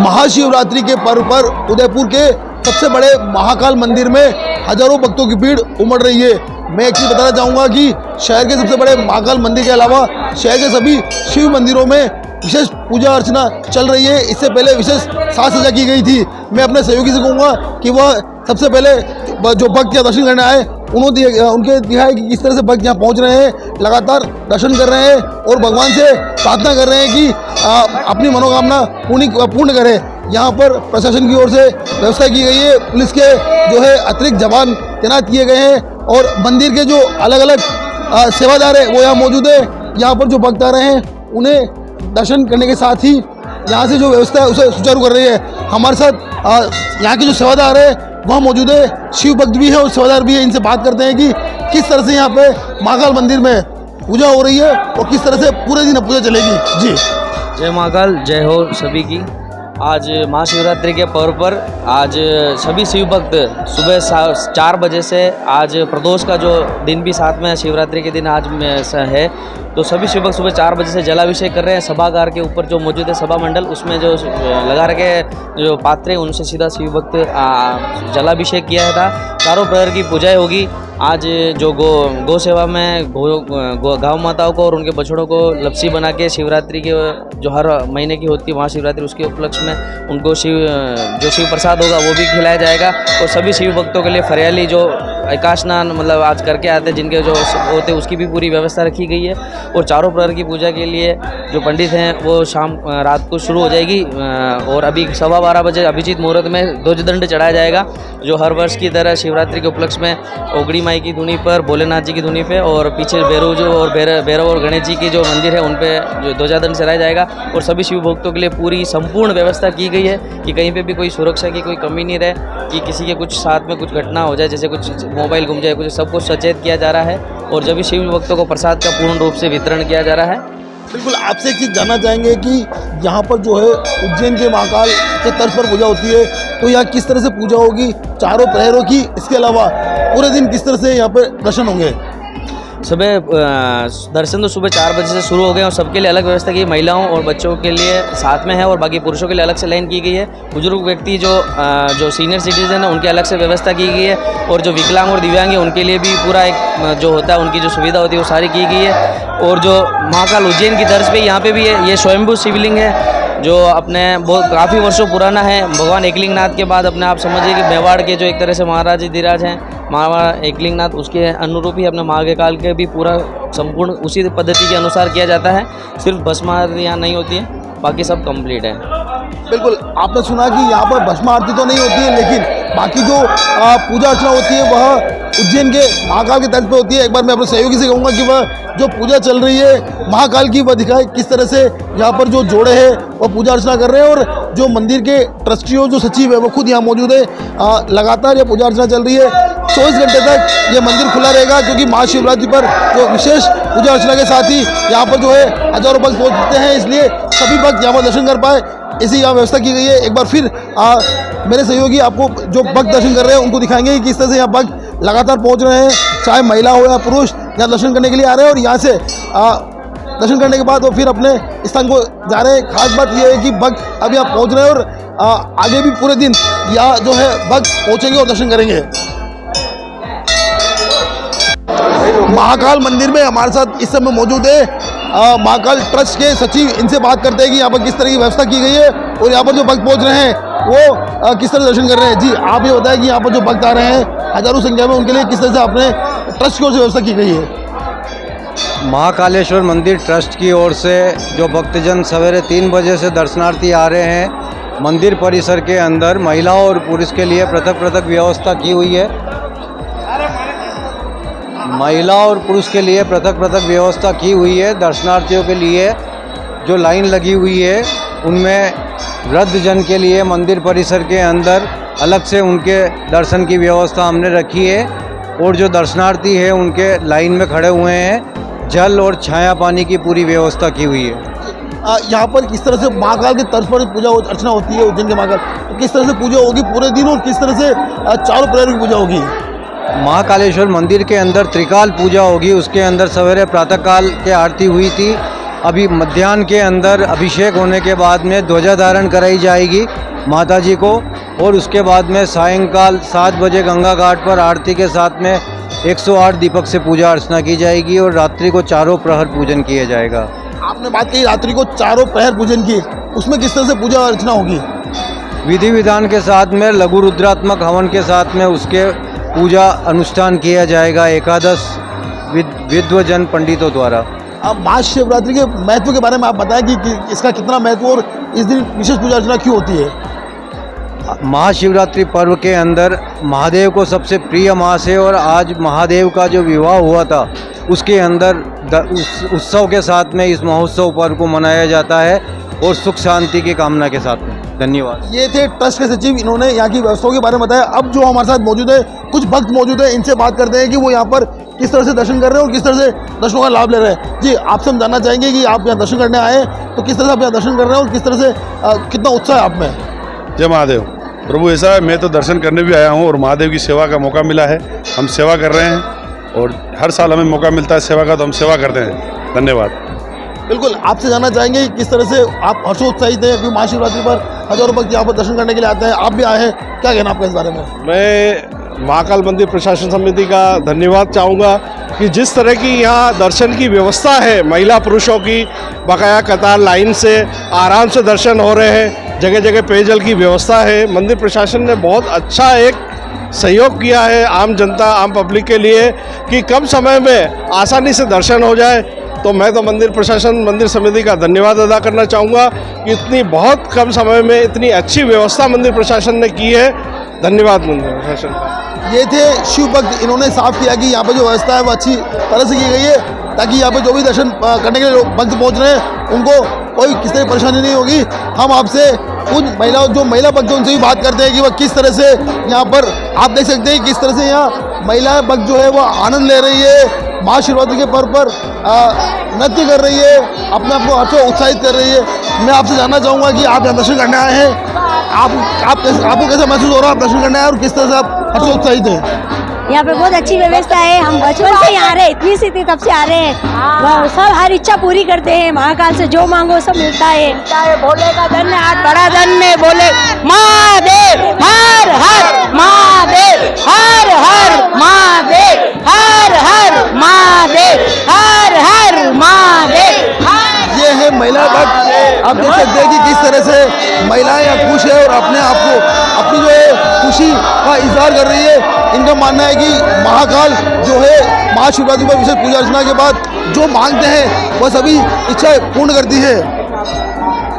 महाशिवरात्रि के पर्व पर उदयपुर के सबसे बड़े महाकाल मंदिर में हजारों भक्तों की भीड़ उमड़ रही है। मैं एक चीज़ बताना चाहूँगा कि शहर के सबसे बड़े महाकाल मंदिर के अलावा शहर के सभी शिव मंदिरों में विशेष पूजा अर्चना चल रही है। इससे पहले विशेष साज सज्जा की गई थी। मैं अपने सहयोगी से कहूँगा कि वह सबसे पहले जो भक्त यहाँ दर्शन करने आए उनके दिखाए कि किस तरह से भक्त यहाँ पहुँच रहे हैं, लगातार दर्शन कर रहे हैं और भगवान से प्रार्थना कर रहे हैं कि अपनी मनोकामना पूर्ण करें। यहाँ पर प्रशासन की ओर से व्यवस्था की गई है। पुलिस के जो है अतिरिक्त जवान तैनात किए गए हैं और मंदिर के जो अलग अलग सेवादार है वो यहाँ मौजूद है। यहाँ पर जो भक्त आ रहे हैं उन्हें दर्शन करने के साथ ही यहाँ से जो व्यवस्था है उसे सुचारू कर रही है। हमारे साथ यहाँ के जो सेवादार है वहाँ मौजूद है, शिव भक्त भी है और सेवादार भी है। इनसे बात करते हैं कि किस तरह से यहाँ पे महाकाल मंदिर में पूजा हो रही है और किस तरह से पूरे दिन पूजा चलेगी। जी जय महाकाल, जय हो सभी की। आज महाशिवरात्रि के पर्व पर आज सभी शिव भक्त सुबह 4 बजे से आज प्रदोष का जो दिन भी साथ में है, शिवरात्रि के दिन आज है, तो सभी शिव भक्त सुबह 4 बजे से जलाभिषेक कर रहे हैं। सभागार के ऊपर जो मौजूद है सभा मंडल, उसमें जो लगा रखे जो पात्र हैं उनसे सीधा शिव भक्त जलाभिषेक किया था। चारों प्रहर की पूजाएं होगी। आज जो गौ सेवा में गौ माताओं को और उनके बछड़ों को लपसी बना के शिवरात्रि के जो हर महीने की होती है महाशिवरात्रि, उसके उपलक्ष्य में उनको जो शिव प्रसाद होगा वो भी खिलाया जाएगा। और सभी शिव भक्तों के लिए फरियाली जो आकाश स्नान मतलब आज करके आते हैं जिनके जो होते हैं उसकी भी पूरी व्यवस्था रखी गई है। और चारों प्रहर की पूजा के लिए जो पंडित हैं वो रात को शुरू हो जाएगी और अभी 12:15 बजे अभिजीत मुहूर्त में ध्वजदंड चढ़ाया जाएगा। जो हर वर्ष की तरह शिवरात्रि के उपलक्ष्य में ओगड़ी माई की धुनी पर, भोलेनाथ जी की धुनी पे और पीछे भैरव और गणेश जी की जो मंदिर है उन पे जो ध्वजादंड चढ़ाया जाएगा। और सभी शिव भक्तों के लिए पूरी संपूर्ण व्यवस्था की गई है कि कहीं पे भी कोई सुरक्षा की कोई कमी नहीं रहे, कि किसी के कुछ साथ में कुछ घटना हो जाए, जैसे कुछ मोबाइल गुम जाए, कुछ सब कुछ सचेत किया जा रहा है। और जब भी शिव भक्तों को प्रसाद का पूर्ण रूप से वितरण किया जा रहा है। बिल्कुल, आपसे एक चीज़ जानना चाहेंगे कि यहाँ पर जो है उज्जैन के महाकाल के तर्ज पर पूजा होती है, तो यहाँ किस तरह से पूजा होगी चारों प्रहरों की, इसके अलावा पूरे दिन किस तरह से यहाँ पे दर्शन होंगे? सुबह दर्शन तो सुबह 4 बजे से शुरू हो गए और सबके लिए अलग व्यवस्था की, महिलाओं और बच्चों के लिए साथ में है और बाकी पुरुषों के लिए अलग से लाइन की गई है। बुजुर्ग व्यक्ति जो सीनियर सिटीजन है उनके अलग से व्यवस्था की गई है और जो विकलांग और दिव्यांग है उनके लिए भी पूरा एक जो होता है उनकी जो सुविधा होती है वो सारी की गई है। और जो महाकाल उज्जैन की तर्ज पे यहाँ पे भी है, ये स्वयंभू शिवलिंग है जो अपने बहुत काफ़ी वर्षों पुराना है। भगवान एकलिंगनाथ के बाद अपने आप समझिए कि मेवाड़ के जो एक तरह से महाराज धीराज हैं, महाराज एकलिंगनाथ, उसके अनुरूप ही अपने महाकाल के भी पूरा संपूर्ण उसी पद्धति के अनुसार किया जाता है। सिर्फ भस्म आरती यहाँ नहीं होती है, बाकी सब कंप्लीट है। बिल्कुल, आपने सुना कि यहाँ पर भस्म आरती तो नहीं होती है, लेकिन बाकी जो पूजा अर्चना होती है वह उज्जैन के महाकाल के तर्ज पे होती है। एक बार मैं अपने सहयोगी से कहूँगा कि वह जो पूजा चल रही है महाकाल की वह दिखाए, किस तरह से यहाँ पर जो जोड़े हैं वह पूजा अर्चना कर रहे हैं और जो मंदिर के ट्रस्टियों जो सचिव है वो खुद यहाँ मौजूद है। लगातार ये पूजा अर्चना चल रही है, 24 घंटे तक ये मंदिर खुला रहेगा, क्योंकि महाशिवरात्रि पर जो विशेष पूजा अर्चना के साथ ही यहाँ पर जो है हजारों भक्त पहुँचते हैं, इसलिए सभी भक्त यहाँ पर दर्शन कर पाए ऐसी यहाँ व्यवस्था की गई है। एक बार फिर मेरे सहयोगी आपको जो भक्त दर्शन कर रहे हैं उनको दिखाएंगे कि किस तरह से यहाँ भक्त लगातार पहुँच रहे हैं, चाहे महिला हो या पुरुष यहाँ दर्शन करने के लिए आ रहे हैं। और यहाँ से दर्शन करने के बाद वो फिर अपने स्थान को जा रहे हैं। खास बात यह है कि भक्त अब यहाँ पहुँच रहे हैं और आगे भी पूरे दिन यहाँ जो है भक्त पहुँचेंगे और दर्शन करेंगे। महाकाल मंदिर में हमारे साथ इस समय मौजूद है महाकाल ट्रस्ट के सचिव। इनसे बात करते हैं कि यहाँ पर किस तरह की व्यवस्था की गई है और यहाँ पर जो भक्त पहुँच रहे हैं वो किस तरह दर्शन कर रहे हैं। जी, आप ये बताएं कि यहाँ पर जो भक्त आ रहे हैं हजारों संख्या में, उनके लिए किस तरह से आपने ट्रस्ट की ओर से व्यवस्था की गई है? महाकालेश्वर मंदिर ट्रस्ट की ओर से जो भक्तजन सवेरे 3 बजे से दर्शनार्थी आ रहे हैं, मंदिर परिसर के अंदर महिलाओं और पुरुष के लिए पृथक व्यवस्था की हुई है। महिला और पुरुष के लिए पृथक व्यवस्था की हुई है। दर्शनार्थियों के लिए जो लाइन लगी हुई है उनमें वृद्धजन के लिए मंदिर परिसर के अंदर अलग से उनके दर्शन की व्यवस्था हमने रखी है। और जो दर्शनार्थी है उनके लाइन में खड़े हुए हैं, जल और छाया पानी की पूरी व्यवस्था की हुई है। यहाँ पर किस तरह से महाकाल के तर्ज पर पूजा अर्चना होती है उज्जैन के महाकाल, तो किस तरह से पूजा होगी पूरे दिन और किस तरह से चारों प्रहर की पूजा होगी? महाकालेश्वर मंदिर के अंदर त्रिकाल पूजा होगी। उसके अंदर सवेरे प्रातःकाल के आरती हुई थी, अभी मध्याह्न के अंदर अभिषेक होने के बाद में ध्वजा धारण कराई जाएगी माता जी को, और उसके बाद में सायंकाल 7 बजे गंगा घाट पर आरती के साथ में 108 दीपक से पूजा अर्चना की जाएगी और रात्रि को चारों प्रहर पूजन किया जाएगा। आपने बात की रात्रि को चारों प्रहर पूजन की, उसमें किस तरह से पूजा अर्चना होगी? विधि विधान के साथ में लघु रुद्रात्मक हवन के साथ में उसके पूजा अनुष्ठान किया जाएगा एकादश विद्वजन पंडितों द्वारा। अब महाशिवरात्रि के महत्व के बारे में आप बताएं कि इसका कितना महत्व और इस दिन विशेष पूजा अर्चना क्यों होती है? महाशिवरात्रि पर्व के अंदर महादेव को सबसे प्रिय मास है और आज महादेव का जो विवाह हुआ था उसके अंदर उत्सव के साथ में इस महोत्सव पर्व को मनाया जाता है और सुख शांति की कामना के साथ में। धन्यवाद। ये थे ट्रस्ट के सचिव, इन्होंने यहाँ की व्यवस्थाओं के बारे में बताया। अब जो हमारे साथ मौजूद है, कुछ भक्त मौजूद है, इनसे बात करते हैं कि वो यहाँ पर किस तरह से दर्शन कर रहे हैं और किस तरह से दर्शनों का लाभ ले रहे हैं। जी, आपसे हम जानना चाहेंगे कि आप यहाँ दर्शन करने आए हैं तो किस तरह से आप यहाँ दर्शन कर रहे हैं और किस तरह से कितना उत्साह है आप में? जय महादेव। प्रभु ऐसा है, मैं तो दर्शन करने भी आया हूँ और महादेव की सेवा का मौका मिला है, हम सेवा कर रहे हैं और हर साल हमें मौका मिलता है सेवा का, तो हम सेवा करते हैं। धन्यवाद। बिल्कुल, आपसे जानना चाहेंगे कि किस तरह से आप हर्षोत्साहित हैं कि महाशिवरात्रि पर हजारों भक्त यहाँ पर दर्शन करने के लिए आते हैं, आप भी आए हैं, क्या कहना आपका इस बारे में? मैं महाकाल मंदिर प्रशासन समिति का धन्यवाद चाहूँगा कि जिस तरह की यहाँ दर्शन की व्यवस्था है, महिला पुरुषों की बकाया कतार लाइन से आराम से दर्शन हो रहे हैं, जगह जगह पेयजल की व्यवस्था है। मंदिर प्रशासन ने बहुत अच्छा एक सहयोग किया है आम जनता, आम पब्लिक के लिए कि कम समय में आसानी से दर्शन हो जाए। तो मैं तो मंदिर प्रशासन, मंदिर समिति का धन्यवाद अदा करना चाहूँगा कि इतनी बहुत कम समय में इतनी अच्छी व्यवस्था मंदिर प्रशासन ने की है। धन्यवाद मंदिर प्रशासन का। ये थे शिव भक्त, इन्होंने साफ किया कि यहाँ पर जो व्यवस्था है वो अच्छी तरह से की गई है ताकि यहाँ पे जो भी दर्शन करने के लिए भक्त पहुँच रहे हैं उनको कोई किसी तरह की परेशानी नहीं होगी। हम आपसे उन महिला भक्त उनसे भी बात करते हैं कि वह किस तरह से यहाँ पर, आप देख सकते हैं किस तरह से यहाँ महिला भक्त जो है वो आनंद ले रही है, महाशिवरात्रि के पर्व पर नृत्य कर रही है, अपने आप को अच्छा उत्साहित कर रही है। मैं आपसे जानना चाहूँगा कि आप यहाँ दर्शन करने आए हैं, आपको कैसा महसूस हो रहा है? आप दर्शन करने आए और किस तरह से आप हर्षोत्साहित हैं? यहाँ पे बहुत अच्छी व्यवस्था है, हम बचपन से यहाँ आ रहे हैं, इतनी से इतनी तब से आ रहे हैं, सब हर इच्छा पूरी करते हैं, महाकाल से जो मांगो सब मिलता है। भोले का धन है, आज बड़ा धन में बोले महादेव हर हर महादेव, हर हर महादेव, हर हर महादेव, हर हर महादेव। ये है महिला भक्त, आप देख सकते हैं कि किस तरह से महिलाएं यहाँ खुश है और अपने आप को अपनी जो है खुशी का इजहार कर रही है। इनका मानना है कि महाकाल जो है महाशिवरात्रि पर विशेष पूजा अर्चना के बाद जो मांगते हैं वह सभी इच्छाएं पूर्ण करती है।